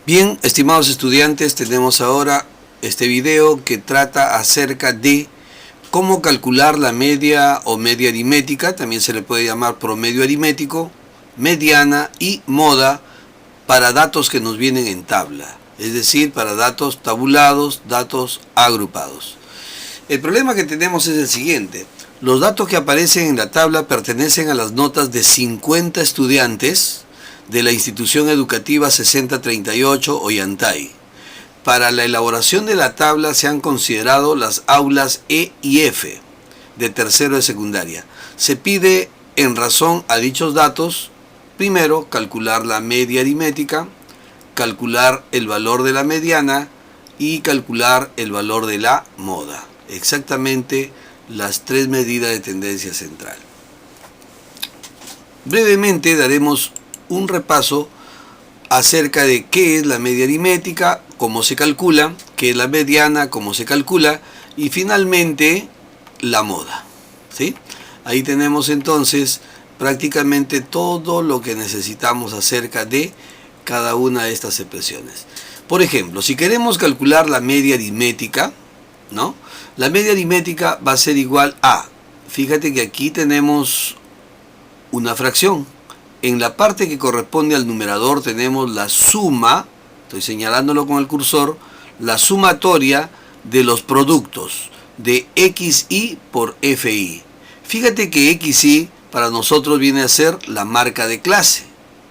Bien, estimados estudiantes, tenemos ahora este video que trata acerca de cómo calcular la media o media aritmética, también se le puede llamar promedio aritmético, mediana y moda para datos que nos vienen en tabla, es decir, para datos tabulados, datos agrupados. El problema que tenemos es el siguiente: los datos que aparecen en la tabla pertenecen a las notas de 50 estudiantes de la institución educativa 6038 Ollantay. Para la elaboración de la tabla se han considerado las aulas E y F de tercero de secundaria. Se pide, en razón a dichos datos, primero calcular la media aritmética, calcular el valor de la mediana y calcular el valor de la moda. Exactamente las tres medidas de tendencia central. Brevemente daremos un repaso acerca de qué es la media aritmética, cómo se calcula, qué es la mediana, cómo se calcula y finalmente la moda, ¿sí? Ahí tenemos entonces prácticamente todo lo que necesitamos acerca de cada una de estas expresiones. Por ejemplo, si queremos calcular la media aritmética, ¿no? La media aritmética va a ser igual a, fíjate que aquí tenemos una fracción. En la parte que corresponde al numerador tenemos la suma, estoy señalándolo con el cursor, la sumatoria de los productos de XI por FI. Fíjate que XI para nosotros viene a ser la marca de clase,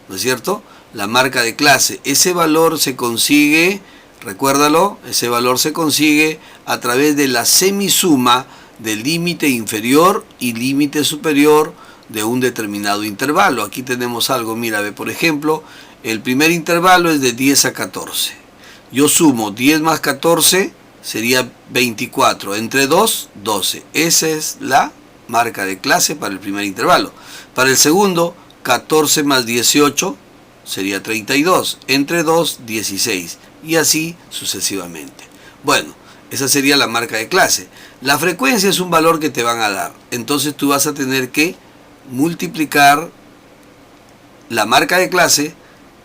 ¿no es cierto? La marca de clase. Ese valor se consigue, recuérdalo, ese valor se consigue a través de la semisuma del límite inferior y límite superior de un determinado intervalo. Aquí tenemos algo, mira, ve, por ejemplo, el primer intervalo es de 10 a 14. Yo sumo 10 más 14, sería 24. Entre 2, 12. Esa es la marca de clase para el primer intervalo. Para el segundo, 14 más 18 sería 32. Entre 2, 16. Y así sucesivamente. Bueno, esa sería la marca de clase. La frecuencia es un valor que te van a dar. Entonces tú vas a tener que multiplicar la marca de clase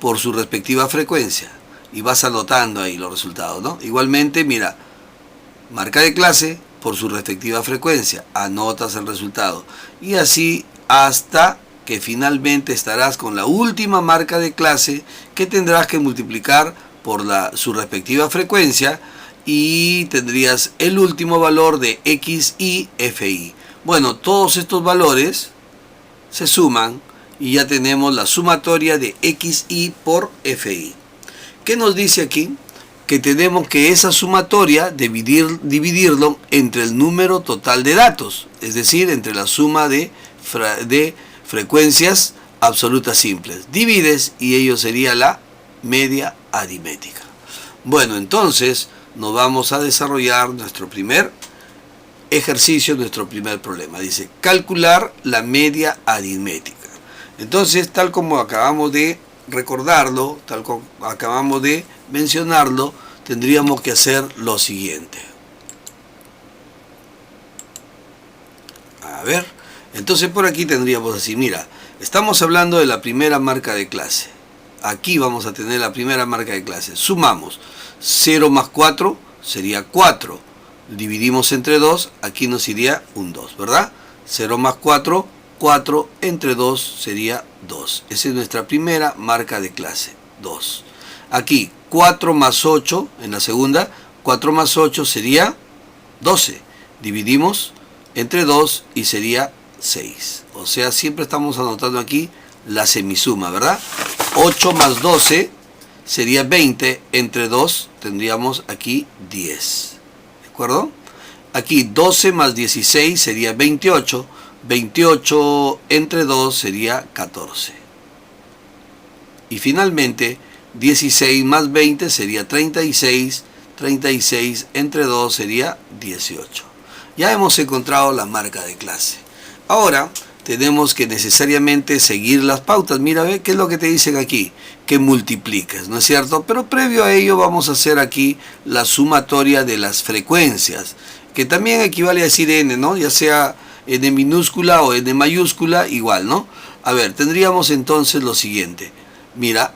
por su respectiva frecuencia y vas anotando ahí los resultados, ¿no? Igualmente, mira, marca de clase por su respectiva frecuencia, anotas el resultado y así hasta que finalmente estarás con la última marca de clase que tendrás que multiplicar por su respectiva frecuencia y tendrías el último valor de X y FI. Bueno, todos estos valores se suman y ya tenemos la sumatoria de XI por FI. ¿Qué nos dice aquí? Que tenemos que esa sumatoria dividirlo entre el número total de datos, es decir, entre la suma de frecuencias absolutas simples. Divides y ello sería la media aritmética. Bueno, entonces nos vamos a desarrollar nuestro primer ejercicio, nuestro primer problema. Dice, calcular la media aritmética. Entonces, tal como acabamos de recordarlo, tal como acabamos de mencionarlo, tendríamos que hacer lo siguiente. A ver, entonces por aquí tendríamos así, mira, estamos hablando de la primera marca de clase. Aquí vamos a tener la primera marca de clase. Sumamos 0 más 4 sería 4. Dividimos entre 2, aquí nos iría un 2, ¿verdad? 0 más 4, 4 entre 2 sería 2. Esa es nuestra primera marca de clase, 2. Aquí 4 más 8, en la segunda, 4 más 8 sería 12. Dividimos entre 2 y sería 6. O sea, siempre estamos anotando aquí la semisuma, ¿verdad? 8 más 12 sería 20, entre 2 tendríamos aquí 10. ¿De acuerdo? Aquí 12 más 16 sería 28. 28 entre 2 sería 14. Y finalmente 16 más 20 sería 36. 36 entre 2 sería 18. Ya hemos encontrado la marca de clase. Ahora tenemos que necesariamente seguir las pautas. Mira, ve qué es lo que te dicen aquí, que multipliques, ¿no es cierto? Pero previo a ello vamos a hacer aquí la sumatoria de las frecuencias, que también equivale a decir n, ¿no? Ya sea n minúscula o n mayúscula, igual, ¿no? A ver, tendríamos entonces lo siguiente. Mira,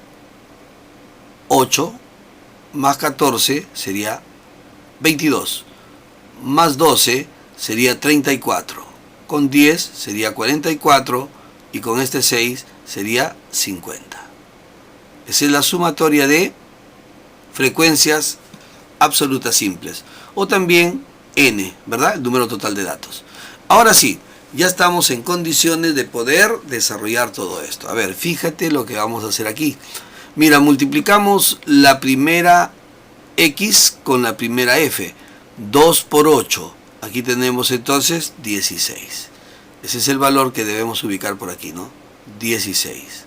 8 más 14 sería 22. Más 12 sería 34. Con 10 sería 44. Y con este 6 sería 50. Esa es la sumatoria de frecuencias absolutas simples. O también n, ¿verdad? El número total de datos. Ahora sí, ya estamos en condiciones de poder desarrollar todo esto. A ver, fíjate lo que vamos a hacer aquí. Mira, multiplicamos la primera x con la primera f. 2 por 8. Aquí tenemos entonces 16. Ese es el valor que debemos ubicar por aquí, ¿no? 16.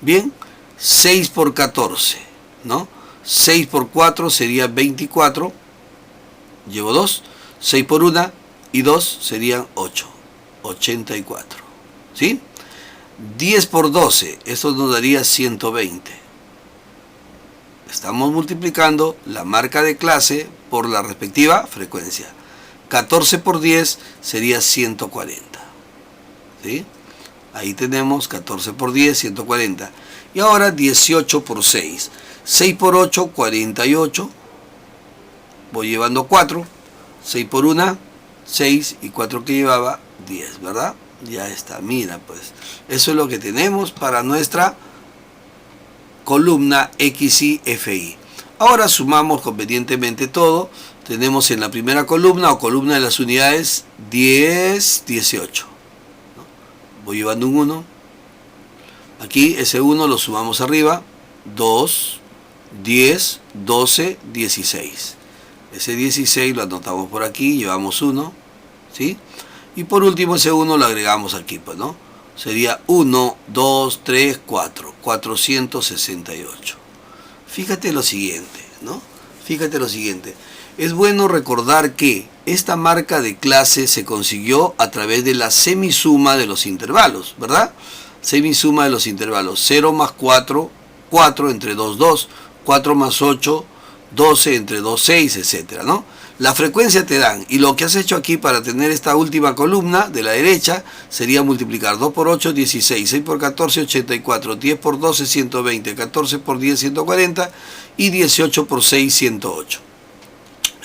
Bien, 6 por 14, ¿no? 6 por 4 sería 24. Llevo 2. 6 por 1 y 2 serían 8. 84. ¿Sí? 10 por 12. Esto nos daría 120. Estamos multiplicando la marca de clase por la respectiva frecuencia. 14 por 10 sería 140. ¿Sí? Ahí tenemos 14 por 10, 140. Y ahora 18 por 6. 6 por 8, 48. Voy llevando 4. 6 por 1, 6. Y 4 que llevaba, 10, ¿verdad? Ya está, mira pues. Eso es lo que tenemos para nuestra columna XY, FY. Ahora sumamos convenientemente todo. Tenemos en la primera columna o columna de las unidades 10, 18. Voy llevando un 1. Aquí ese 1 lo sumamos arriba. 2, 10, 12, 16. Ese 16 lo anotamos por aquí, llevamos 1. ¿Sí? Y por último ese 1 lo agregamos aquí, pues, ¿no? Sería 1, 2, 3, 4. 468. Fíjate lo siguiente, ¿no? Fíjate lo siguiente. Es bueno recordar que esta marca de clase se consiguió a través de la semisuma de los intervalos, ¿verdad? Semisuma de los intervalos. 0 más 4, 4 entre 2, 2. 4 más 8, 12 entre 2, 6, etcétera, ¿no? La frecuencia te dan, y lo que has hecho aquí para tener esta última columna de la derecha sería multiplicar 2 por 8, 16, 6 por 14, 84, 10 por 12, 120, 14 por 10, 140 y 18 por 6, 108.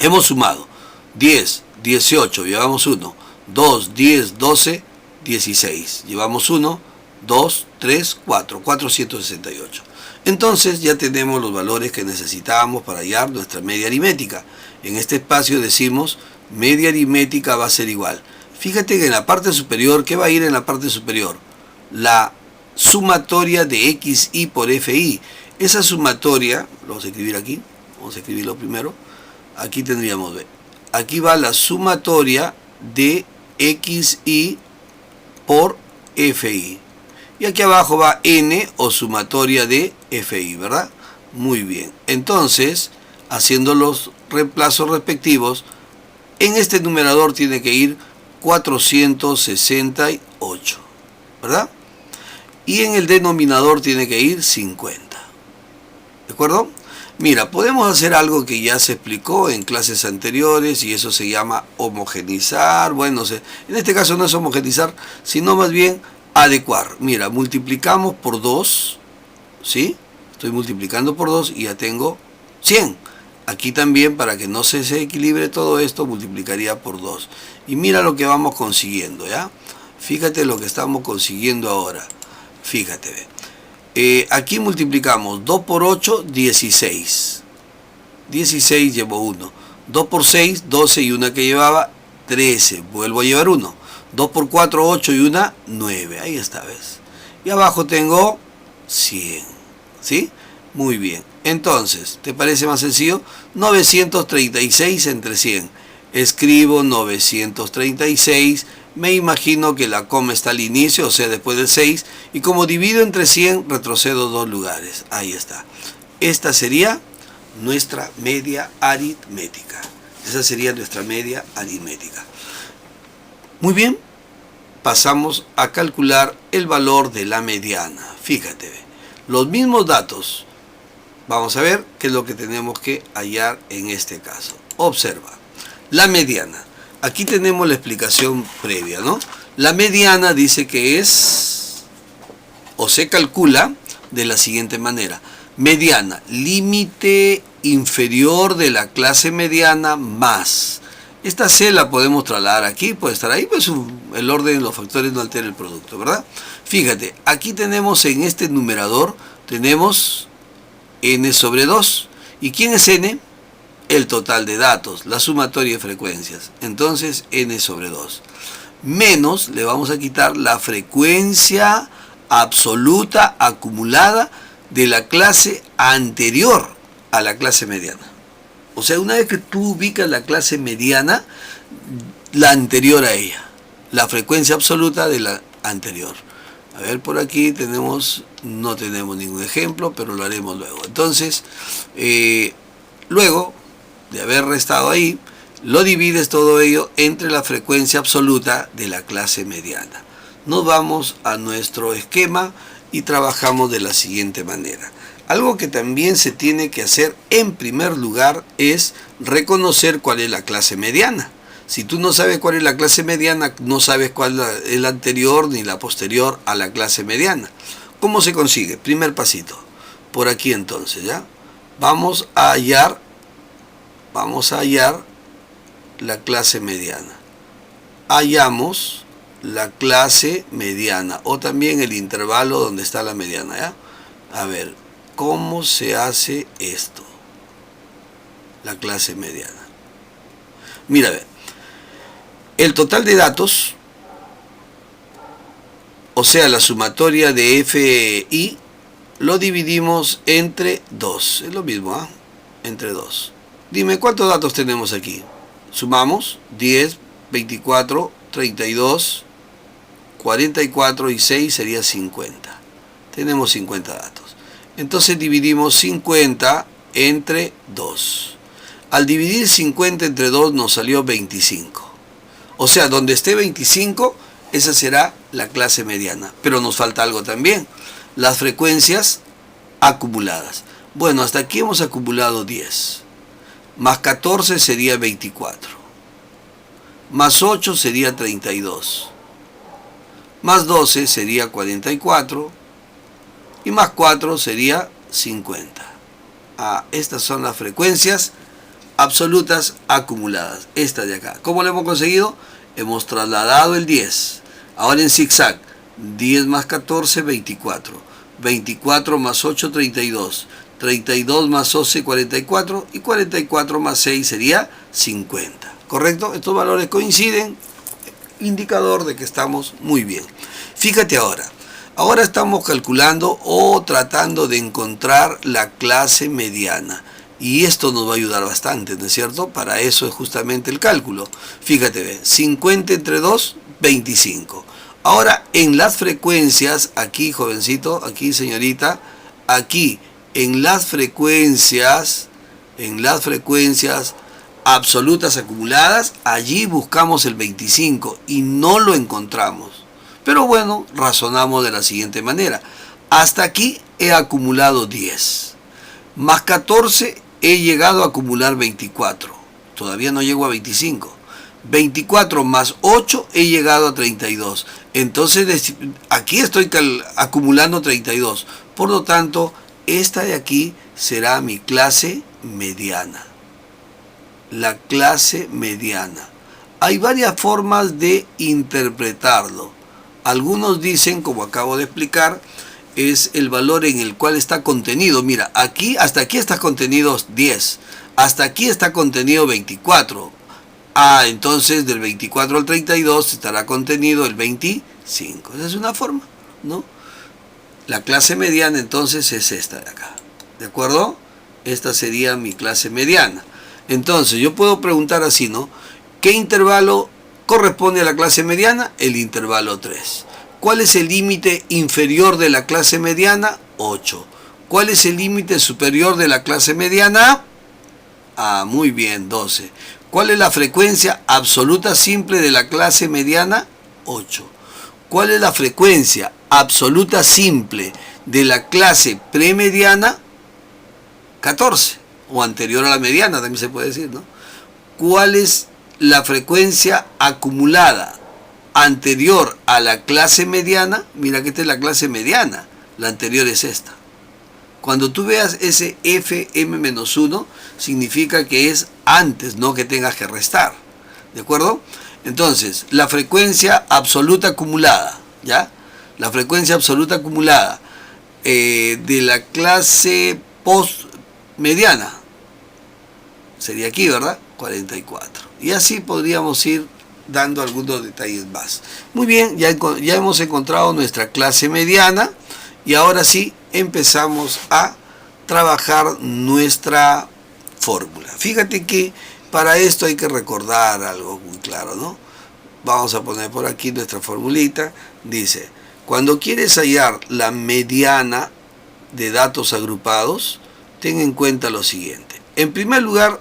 Hemos sumado 10, 18, llevamos 1, 2, 10, 12, 16, llevamos 1, 2, 3, 4, 468. Entonces ya tenemos los valores que necesitábamos para hallar nuestra media aritmética. En este espacio decimos media aritmética va a ser igual. Fíjate que en la parte superior, ¿qué va a ir en la parte superior? La sumatoria de XY por FY. Esa sumatoria, lo vamos a escribir aquí, vamos a escribirlo primero. Aquí tendríamos, aquí va la sumatoria de XY por FY. Y aquí abajo va N o sumatoria de FY, ¿verdad? Muy bien. Entonces, haciendo los reemplazos respectivos, en este numerador tiene que ir 468, ¿verdad? Y en el denominador tiene que ir 50. ¿De acuerdo? Mira, podemos hacer algo que ya se explicó en clases anteriores y eso se llama homogeneizar. Bueno, en este caso no es homogeneizar, sino más bien adecuar. Mira, multiplicamos por 2, ¿sí? Estoy multiplicando por 2 y ya tengo 100. Aquí también, para que no se equilibre todo esto, multiplicaría por 2. Y mira lo que vamos consiguiendo, ¿ya? Fíjate lo que estamos consiguiendo ahora. Fíjate, ve. Aquí multiplicamos 2 por 8, 16. 16 llevo 1. 2 por 6, 12 y una que llevaba, 13. Vuelvo a llevar 1. 2 por 4, 8 y una, 9. Ahí está, ¿ves? Y abajo tengo 100. ¿Sí? Muy bien. Entonces, ¿te parece más sencillo? 936 entre 100. Escribo 936. Me imagino que la coma está al inicio, o sea, después del 6. Y como divido entre 100, retrocedo 2 lugares. Ahí está. Esta sería nuestra media aritmética. Esa sería nuestra media aritmética. Muy bien. Pasamos a calcular el valor de la mediana. Fíjate, los mismos datos. Vamos a ver qué es lo que tenemos que hallar en este caso. Observa. La mediana. Aquí tenemos la explicación previa, ¿no? La mediana dice que es, o se calcula de la siguiente manera. Mediana, límite inferior de la clase mediana más. Esta C la podemos trasladar aquí, puede estar ahí, pues el orden de los factores no altera el producto, ¿verdad? Fíjate, aquí tenemos en este numerador, tenemos n sobre 2. ¿Y quién es n? El total de datos, la sumatoria de frecuencias. Entonces, n sobre 2. Menos, le vamos a quitar la frecuencia absoluta acumulada de la clase anterior a la clase mediana. O sea, una vez que tú ubicas la clase mediana, la anterior a ella, la frecuencia absoluta de la anterior. A ver, por aquí tenemos, no tenemos ningún ejemplo, pero lo haremos luego. Entonces, luego de haber restado ahí, lo divides todo ello entre la frecuencia absoluta de la clase mediana. Nos vamos a nuestro esquema y trabajamos de la siguiente manera. Algo que también se tiene que hacer en primer lugar es reconocer cuál es la clase mediana. Si tú no sabes cuál es la clase mediana, no sabes cuál es la anterior ni la posterior a la clase mediana. ¿Cómo se consigue? Primer pasito. Por aquí entonces, ¿ya? Vamos a hallar la clase mediana. Hallamos la clase mediana o también el intervalo donde está la mediana, ¿ya? A ver, ¿cómo se hace esto? La clase mediana. Mira, a ver. El total de datos, o sea, la sumatoria de FI, lo dividimos entre 2. Es lo mismo, ¿ah? Entre 2. Dime, ¿cuántos datos tenemos aquí? Sumamos 10, 24, 32, 44 y 6 sería 50. Tenemos 50 datos. Entonces dividimos 50 entre 2. Al dividir 50 entre 2 nos salió 25. O sea, donde esté 25, esa será la clase mediana. Pero nos falta algo también. Las frecuencias acumuladas. Bueno, hasta aquí hemos acumulado 10. Más 14 sería 24. Más 8 sería 32. Más 12 sería 44. Y más 4 sería 50. Estas son las frecuencias absolutas acumuladas. Esta de acá. ¿Cómo lo hemos conseguido? Hemos trasladado el 10. Ahora en zigzag. 10 más 14, 24. 24 más 8, 32. 32 más 12, 44. Y 44 más 6 sería 50. ¿Correcto? Estos valores coinciden. Indicador de que estamos muy bien. Fíjate ahora. Ahora estamos calculando o tratando de encontrar la clase mediana. Y esto nos va a ayudar bastante, ¿no es cierto? Para eso es justamente el cálculo. Fíjate, ve, 50 entre 2, 25. Ahora, en las frecuencias, aquí, jovencito, aquí, señorita, aquí, en las frecuencias absolutas acumuladas, allí buscamos el 25 y no lo encontramos. Pero bueno, razonamos de la siguiente manera. Hasta aquí he acumulado 10. Más 14 he llegado a acumular 24. Todavía no llego a 25. 24 más 8 he llegado a 32. Entonces aquí estoy acumulando 32. Por lo tanto, esta de aquí será mi clase mediana. La clase mediana. Hay varias formas de interpretarlo. Algunos dicen, como acabo de explicar, es el valor en el cual está contenido. Mira, aquí, hasta aquí está contenido 10. Hasta aquí está contenido 24. Entonces del 24 al 32 estará contenido el 25. Esa es una forma, ¿no? La clase mediana entonces es esta de acá. ¿De acuerdo? Esta sería mi clase mediana. Entonces yo puedo preguntar así, ¿no? ¿Qué intervalo corresponde a la clase mediana? El intervalo 3. ¿Cuál es el límite inferior de la clase mediana? 8. ¿Cuál es el límite superior de la clase mediana? Muy bien, 12. ¿Cuál es la frecuencia absoluta simple de la clase mediana? 8. ¿Cuál es la frecuencia absoluta simple de la clase premediana? 14. O anterior a la mediana, también se puede decir, ¿no? ¿Cuál es la frecuencia acumulada anterior a la clase mediana? Mira que esta es la clase mediana, la anterior es esta. Cuando tú veas ese fm-1, significa que es antes, no que tengas que restar. ¿De acuerdo? Entonces, la frecuencia absoluta acumulada, ¿ya? La frecuencia absoluta acumulada de la clase post-mediana sería aquí, ¿verdad? 44. Y así podríamos ir dando algunos detalles más. Muy bien, ya hemos encontrado nuestra clase mediana y ahora sí empezamos a trabajar nuestra fórmula. Fíjate que para esto hay que recordar algo muy claro, ¿no? Vamos a poner por aquí nuestra formulita. Dice, cuando quieres hallar la mediana de datos agrupados, ten en cuenta lo siguiente. En primer lugar,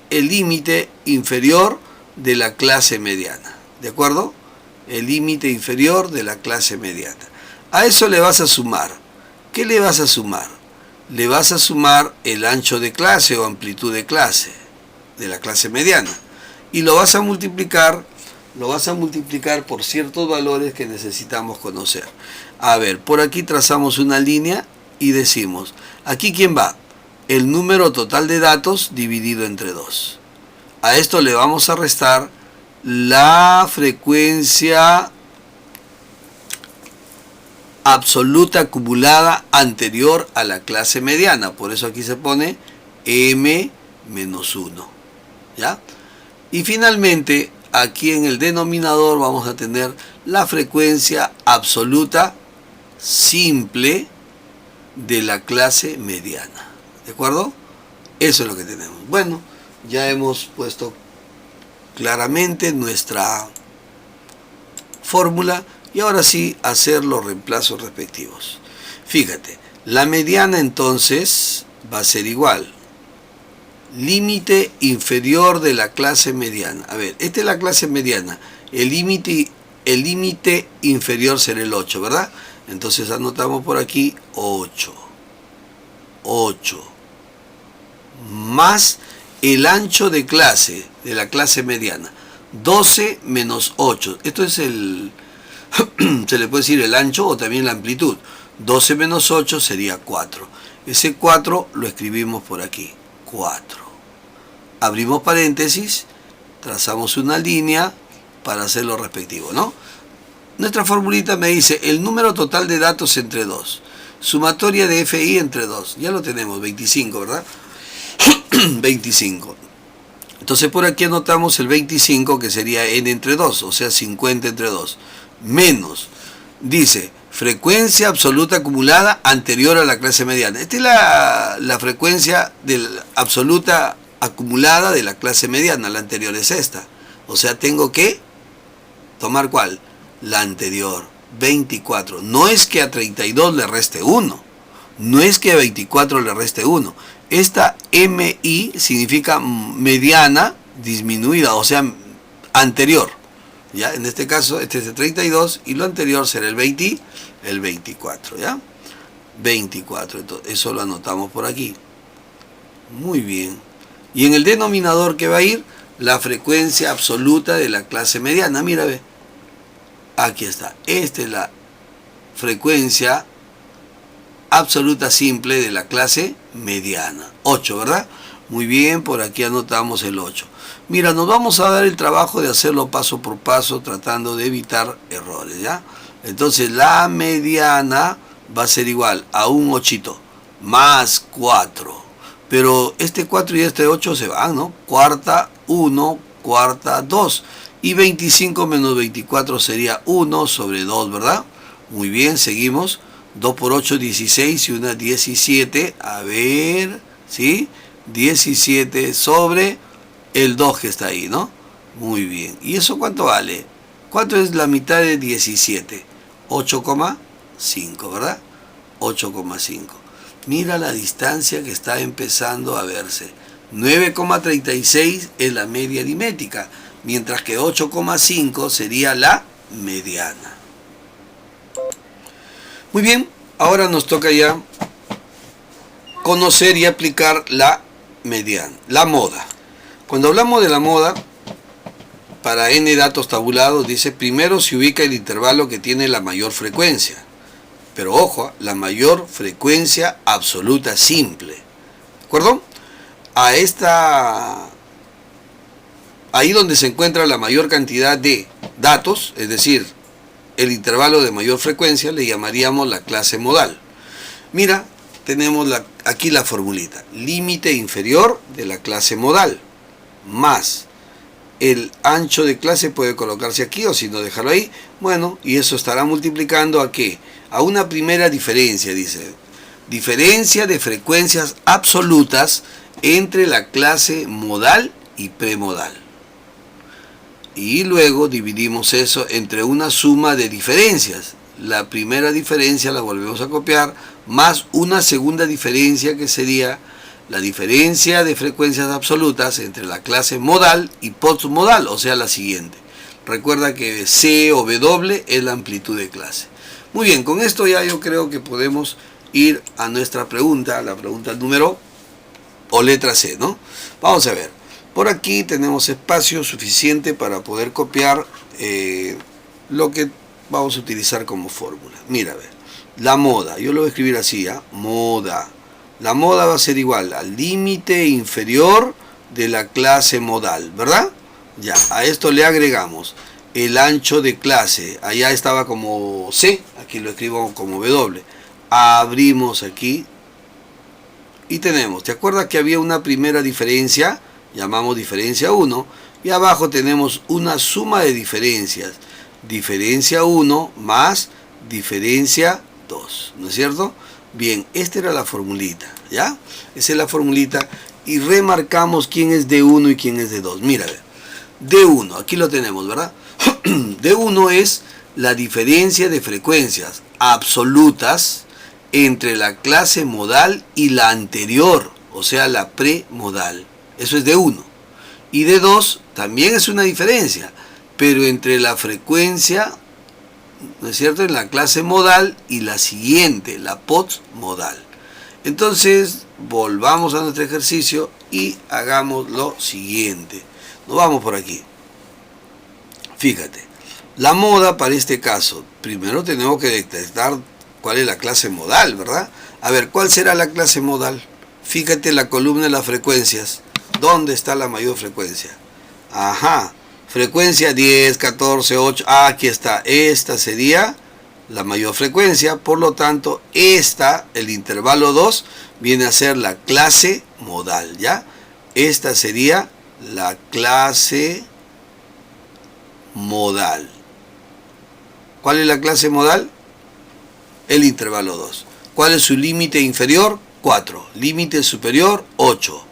el límite inferior de la clase mediana. ¿De acuerdo? El límite inferior de la clase mediana. A eso le vas a sumar. ¿Qué le vas a sumar? Le vas a sumar el ancho de clase o amplitud de clase de la clase mediana. Y lo vas a multiplicar por ciertos valores que necesitamos conocer. A ver, por aquí trazamos una línea y decimos, ¿aquí quién va? El número total de datos dividido entre 2. A esto le vamos a restar la frecuencia absoluta acumulada anterior a la clase mediana. Por eso aquí se pone m-1. ¿Ya? Y finalmente, aquí en el denominador vamos a tener la frecuencia absoluta simple de la clase mediana. ¿De acuerdo? Eso es lo que tenemos. Bueno, ya hemos puesto claramente nuestra fórmula y ahora sí hacer los reemplazos respectivos. Fíjate, la mediana entonces va a ser igual. Límite inferior de la clase mediana. A ver, esta es la clase mediana. El límite inferior será el 8, ¿verdad? Entonces anotamos por aquí 8. 8. Más el ancho de clase de la clase mediana. 12 menos 8. Esto es el... se le puede decir el ancho o también la amplitud. 12 menos 8 sería 4. Ese 4 lo escribimos por aquí. 4. Abrimos paréntesis, trazamos una línea para hacer lo respectivo, ¿no? Nuestra formulita me dice el número total de datos entre 2. Sumatoria de FI entre 2. Ya lo tenemos, 25, ¿verdad? 25. Entonces por aquí anotamos el 25, que sería n entre 2, o sea 50 entre 2. Menos, dice, frecuencia absoluta acumulada anterior a la clase mediana. Esta es la frecuencia absoluta acumulada de la clase mediana, la anterior es esta. O sea, tengo que tomar ¿cuál? La anterior, 24. No es que a 32 le reste 1, no es que a 24 le reste 1. Esta MI significa mediana disminuida, o sea, anterior. ¿Ya? En este caso, este es el 32 y lo anterior será el 24, ¿ya? 24, entonces eso lo anotamos por aquí. Muy bien. Y en el denominador que va a ir, la frecuencia absoluta de la clase mediana. Mira, ve. Aquí está. Esta es la frecuencia absoluta simple de la clase mediana. 8, ¿verdad? Muy bien, por aquí anotamos el 8. Mira, nos vamos a dar el trabajo de hacerlo paso por paso, tratando de evitar errores, ¿ya? Entonces, la mediana va a ser igual a un 8 más 4. Pero este 4 y este 8 se van, ¿no? Cuarta 1, cuarta 2. Y 25 menos 24 sería 1 sobre 2, ¿verdad? Muy bien, seguimos. 2 por 8, 16 y una 17. A ver, ¿sí? 17 sobre el 2 que está ahí, ¿no? Muy bien. ¿Y eso cuánto vale? ¿Cuánto es la mitad de 17? 8,5, ¿verdad? 8,5. Mira la distancia que está empezando a verse. 9,36 es la media aritmética, mientras que 8,5 sería la mediana. Muy bien, ahora nos toca ya conocer y aplicar la mediana, la moda. Cuando hablamos de la moda, para n datos tabulados, dice primero se ubica el intervalo que tiene la mayor frecuencia. Pero ojo, la mayor frecuencia absoluta simple. ¿De acuerdo? Ahí donde se encuentra la mayor cantidad de datos, es decir, el intervalo de mayor frecuencia, le llamaríamos la clase modal. Mira, tenemos aquí la formulita. Límite inferior de la clase modal más el ancho de clase, puede colocarse aquí o si no dejarlo ahí. Bueno, y eso estará multiplicando ¿a qué? A una primera diferencia, dice. Diferencia de frecuencias absolutas entre la clase modal y premodal. Y luego dividimos eso entre una suma de diferencias. La primera diferencia la volvemos a copiar, más una segunda diferencia que sería la diferencia de frecuencias absolutas entre la clase modal y postmodal, o sea, la siguiente. Recuerda que C o W es la amplitud de clase. Muy bien, con esto ya yo creo que podemos ir a nuestra pregunta, la pregunta número o letra C, ¿no? Vamos a ver. Por aquí tenemos espacio suficiente para poder copiar lo que vamos a utilizar como fórmula. Mira, a ver. La moda, yo lo voy a escribir así, ¿ah? Moda. La moda va a ser igual al límite inferior de la clase modal, ¿verdad? Ya, a esto le agregamos el ancho de clase. Allá estaba como C, aquí lo escribo como W. Abrimos aquí y tenemos, ¿te acuerdas que había una primera diferencia? Llamamos diferencia 1. Y abajo tenemos una suma de diferencias. Diferencia 1 más diferencia 2, ¿no es cierto? Bien, esta era la formulita, ¿ya? Esa es la formulita y remarcamos quién es D1 y quién es D2. Mira, a ver, D1, aquí lo tenemos, ¿verdad? D1 es la diferencia de frecuencias absolutas entre la clase modal y la anterior, o sea, la premodal. Eso es D1. Y D2 también es una diferencia, pero entre la frecuencia, ¿no es cierto?, en la clase modal y la siguiente, la postmodal. Entonces, volvamos a nuestro ejercicio y hagamos lo siguiente. Nos vamos por aquí. Fíjate, la moda para este caso, primero tenemos que detectar cuál es la clase modal, ¿verdad? A ver, ¿cuál será la clase modal? Fíjate en la columna de las frecuencias. ¿Dónde está la mayor frecuencia? Ajá. Frecuencia 10, 14, 8, aquí está, esta sería la mayor frecuencia, por lo tanto, esta, el intervalo 2, viene a ser la clase modal, ¿ya? Esta sería la clase modal. ¿Cuál es la clase modal? El intervalo 2. ¿Cuál es su límite inferior? 4. Límite superior, 8.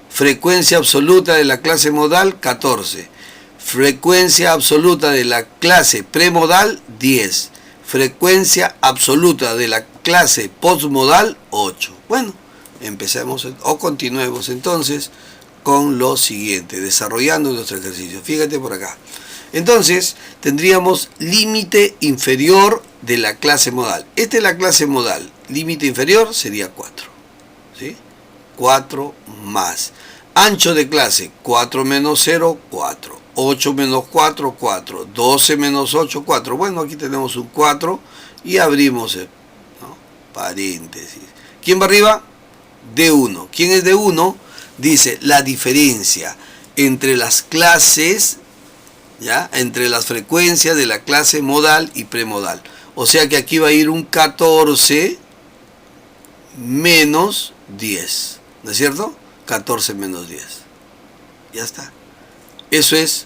Frecuencia absoluta de la clase modal, 14. Frecuencia absoluta de la clase premodal, 10. Frecuencia absoluta de la clase postmodal, 8. Bueno, empecemos o continuemos entonces con lo siguiente, desarrollando nuestro ejercicio. Fíjate por acá. Entonces, tendríamos límite inferior de la clase modal. Esta es la clase modal. Límite inferior sería 4. ¿Sí? 4 más. Ancho de clase, 4 menos 0, 4. 8 menos 4, 4. 12 menos 8, 4. Bueno, aquí tenemos un 4 y abrimos el, ¿no?, paréntesis. ¿Quién va arriba? D1. ¿Quién es D1? Dice la diferencia entre las clases, ¿ya?, entre las frecuencias de la clase modal y premodal. O sea que aquí va a ir un 14 menos 10. ¿No es cierto? 14 menos 10. Ya está. Eso es,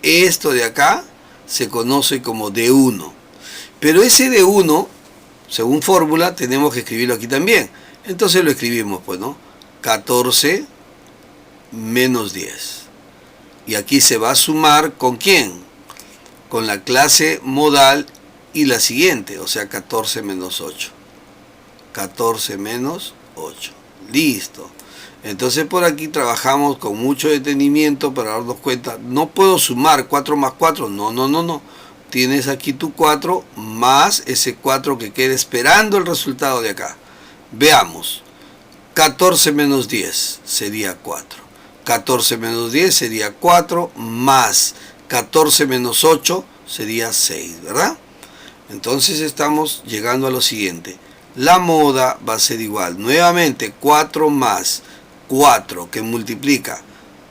esto de acá se conoce como D1. Pero ese D1, según fórmula, tenemos que escribirlo aquí también. Entonces lo escribimos, pues, ¿no? 14 menos 10. Y aquí se va a sumar ¿con quién? Con la clase modal y la siguiente, o sea, 14 menos 8. 14 menos 8. Listo. Entonces por aquí trabajamos con mucho detenimiento para darnos cuenta. No puedo sumar 4 más 4. No. Tienes aquí tu 4 más ese 4 que queda esperando el resultado de acá. Veamos. 14 menos 10 sería 4. 14 menos 10 sería 4 más 14 menos 8 sería 6, ¿verdad? Entonces estamos llegando a lo siguiente. La moda va a ser igual. Nuevamente, 4 más 4 que multiplica.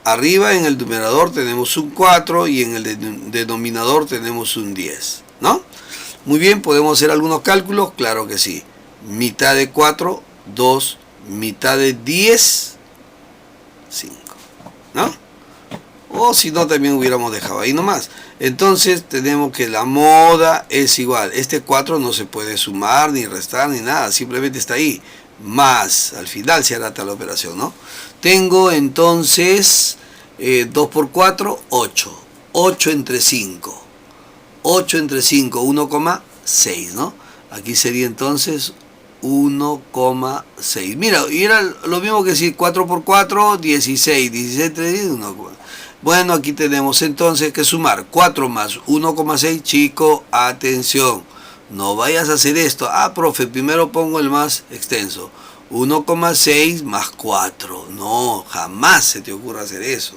Arriba en el numerador tenemos un 4 y en el denominador tenemos un 10, ¿no? Muy bien, ¿podemos hacer algunos cálculos? Claro que sí. Mitad de 4, 2. Mitad de 10, 5, ¿no? O si no, también hubiéramos dejado ahí nomás. Entonces tenemos que la moda es igual. Este 4 no se puede sumar, ni restar, ni nada. Simplemente está ahí. Más, al final se hará tal operación, ¿no? Tengo entonces 2 por 4, 8. 8 entre 5. 8 entre 5, 1,6, ¿no? Aquí sería entonces 1,6. Mira, y era lo mismo que decir 4 por 4, 16. 16 entre 10, 1. Bueno, aquí tenemos entonces que sumar 4 más 1,6. Chico, atención. No vayas a hacer esto. Ah, profe, primero pongo el más extenso. 1,6 más 4. No, jamás se te ocurra hacer eso.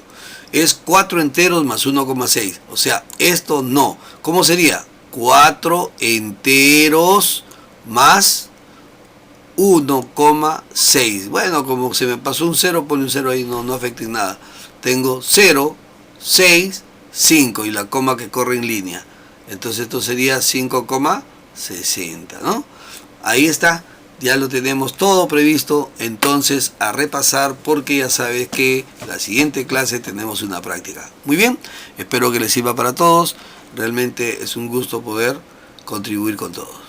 Es 4 enteros más 1,6. O sea, esto no. ¿Cómo sería? 4 enteros más 1,6. Bueno, como se me pasó un 0, pone un 0 ahí, no afecta en nada. Tengo 0, 6, 5 y la coma que corre en línea. Entonces esto sería 5,60, ¿no? Ahí está, ya lo tenemos todo previsto. Entonces a repasar, porque ya sabes que la siguiente clase tenemos una práctica. Muy bien, espero que les sirva para todos. Realmente es un gusto poder contribuir con todos.